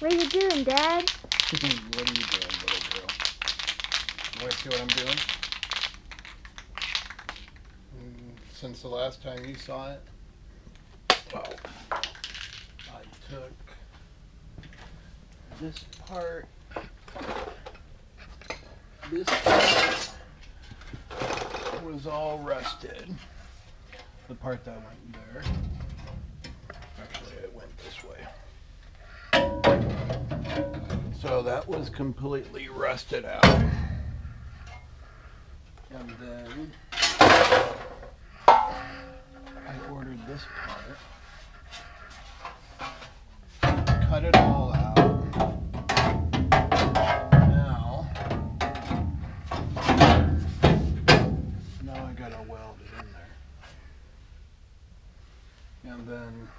What are you doing, Dad? What are you doing, little girl? You want to see what I'm doing? Since the last time you saw it, well, I took this part, was all rusted. The part that went there, actually it went this way. So that was completely rusted out. And then I ordered this part, cut it all out. Now I gotta weld it in there. And then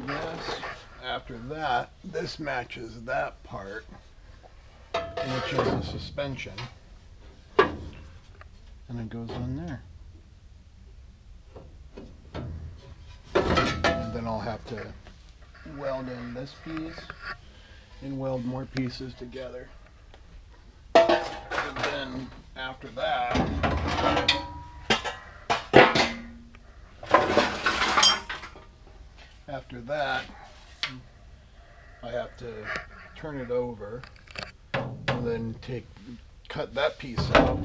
this, after that, this matches that part, which is the suspension. And it goes on there. And then I'll have to weld in this piece and weld more pieces together. And then after that, I have to turn it over and then cut that piece out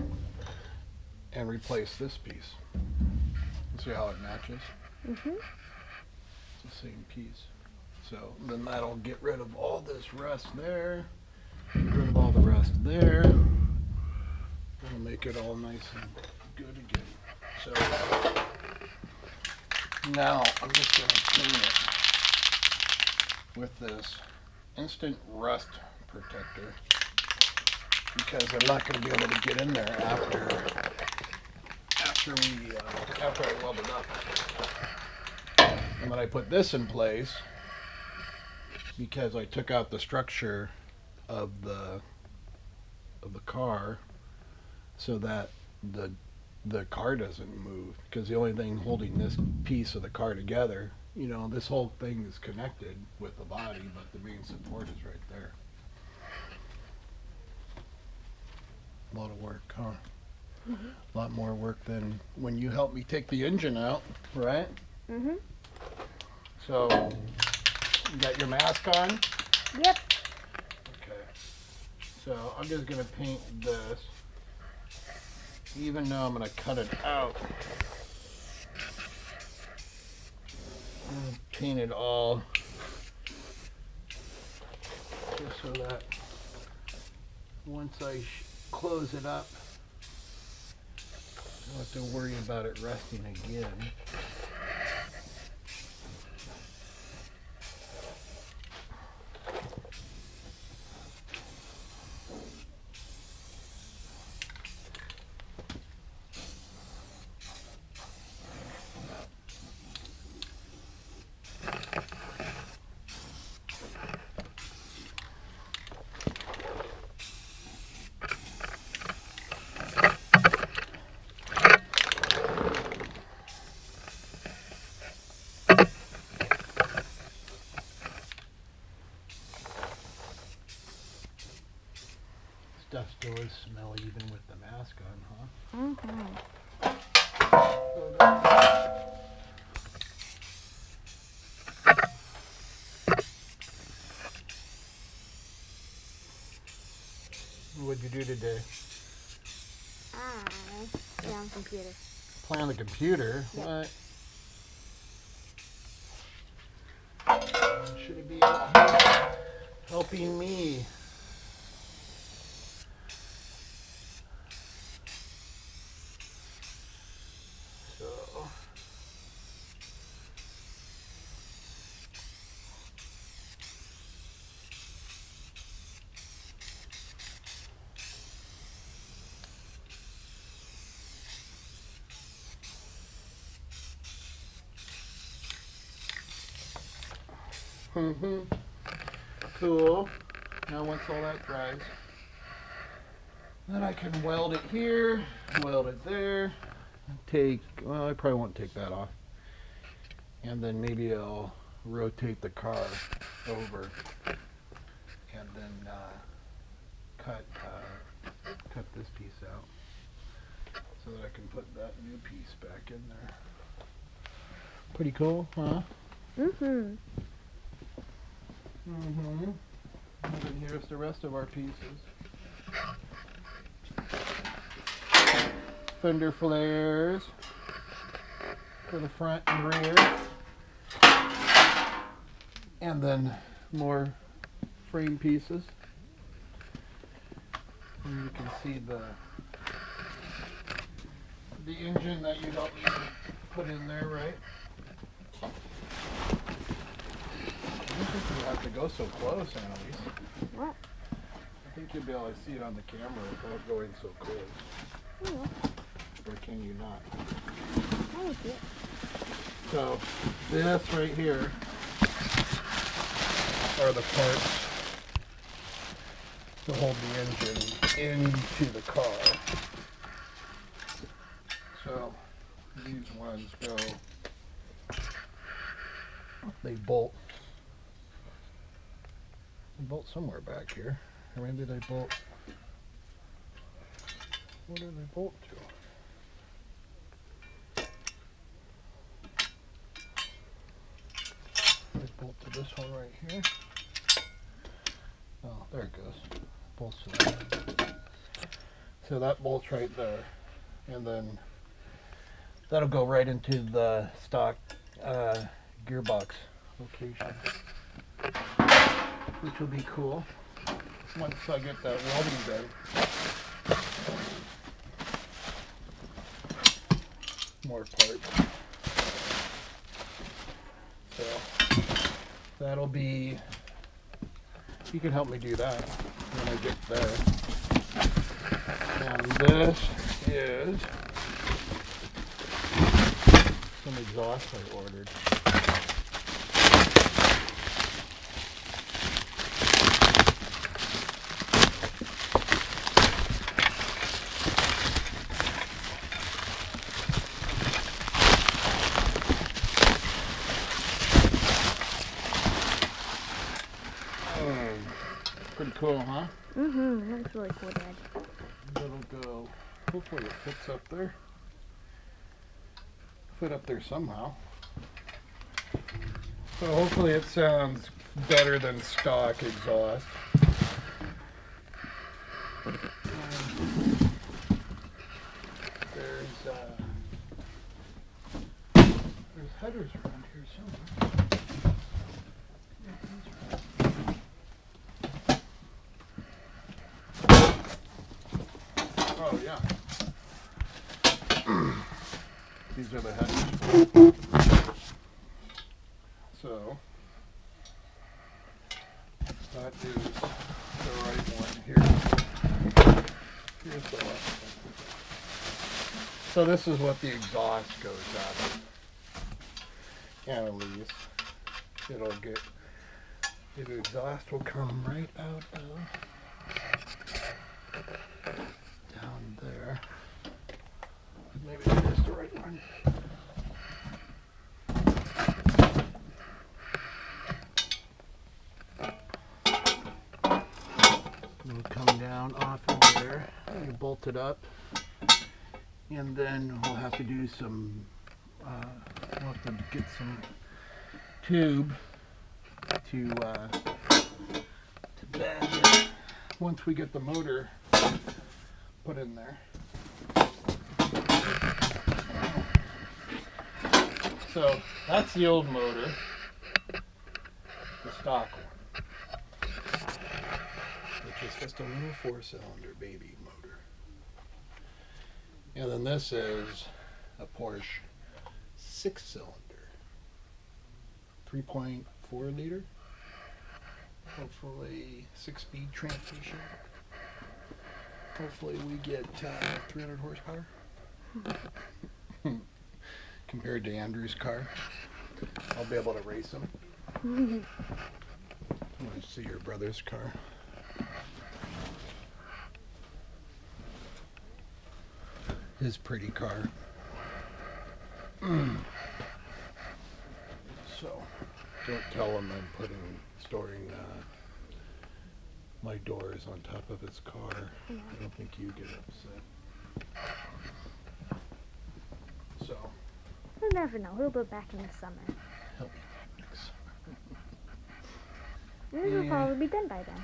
and replace this piece. See how it matches? Mm-hmm. It's the same piece. So then that'll get rid of all this rust there, get rid of all the rust there. It'll make it all nice and good again. So now I'm just going to clean it with this instant rust protector, because I'm not going to be able to get in there after I weld it up. And then I put this in place because I took out the structure of the car so that the car doesn't move, because the only thing holding this piece of the car together, you know, this whole thing is connected with the body, but the main support is right there. A lot of work, huh? Mm-hmm. A lot more work than when you helped me take the engine out, right? Mm-hmm. So, you got your mask on? Yep. Okay. So, I'm just going to paint this, even though I'm going to cut it out. I'm going to paint it all, just so that once I close it up, I don't have to worry about it rusting again. Stuff still is smelly even with the mask on, huh? Mm-hmm. What'd you do today? Play on computer. Play on the computer? Yep. What? Should it be out here helping me? Cool. Now once all that dries, then I can weld it here, weld it there, well, I probably won't take that off. and then maybe I'll rotate the car over and then cut this piece out so that I can put that new piece back in there. Pretty cool, huh? Mm-hmm. Mm-hmm. And then here's the rest of our pieces. Fender flares for the front and rear. And then more frame pieces. And you can see the engine that you don't need to put in there, right? I don't think you have to go so close, Annalise. What? I think you'll be able to see it on the camera without going so close. Yeah. Or can you not? I don't see it. So, this right here are the parts to hold the engine into the car. So, these ones go, they bolt somewhere back here. Or maybe they bolt, what do they bolt to? They bolt to this one right here. Oh, there it goes. Bolts to that. So that bolts right there. And then that'll go right into the stock gearbox location, which will be cool once I get that welding done. More parts. So that'll be, you can help me do that when I get there. And this is some exhaust I ordered. Pretty cool, huh? Mm-hmm. That's really cool, Dad. That'll go, hopefully it fits up there. Fit up there somehow. So hopefully it sounds better than stock exhaust. There's headers around here somewhere. Oh yeah. These are the headers. So that is the right one here. Here's the left one. So this is what the exhaust goes out of. Annalise. It'll get, the exhaust will come right out of down there. Maybe that's the right one. It'll come down off of there. You bolt it up, and then we'll have to do some. We'll have to get some tube to bend it once we get the motor put in there. So that's the old motor, the stock one, which is just a little 4-cylinder baby motor. And then this is a Porsche 6-cylinder, 3.4 liter, hopefully 6-speed transmission. Hopefully we get 300 horsepower. Compared to Andrew's car, I'll be able to race him. I want to see your brother's car. His pretty car. So don't tell him I'm storing my doors on top of his car. Yeah. I don't think you get upset. So We'll never know. He'll be back in the summer. help me next summer. And it'll probably be done by then.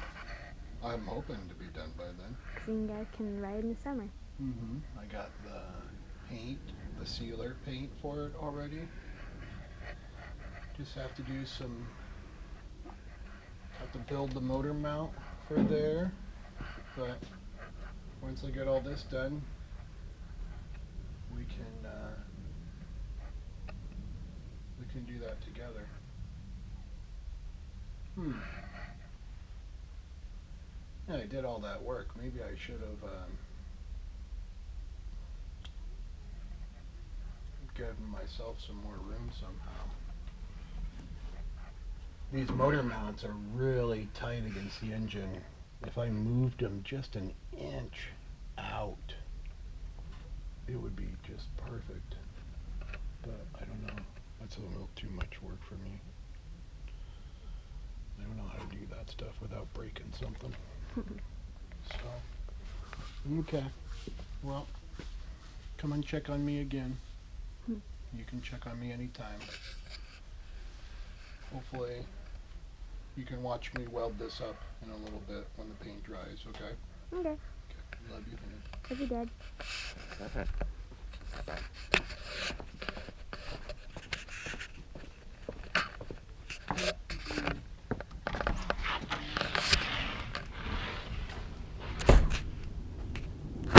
I'm hoping to be done by then. Because you guys can ride in the summer. Mm-hmm. I got the paint, the sealer paint for it already. Just have to do some, have to build the motor mount for there. But once I get all this done, we can do that together. Yeah, I did all that work. Maybe I should have given myself some more room somehow. These motor mounts are really tight against the engine. If I moved them just an inch out, it would be just perfect. But I don't know. That's a little too much work for me. I don't know how to do that stuff without breaking something. So, okay. Well, come and check on me again. You can check on me anytime. Hopefully, you can watch me weld this up in a little bit when the paint dries, okay? Okay. Okay. Love you, honey. Love you, Dad.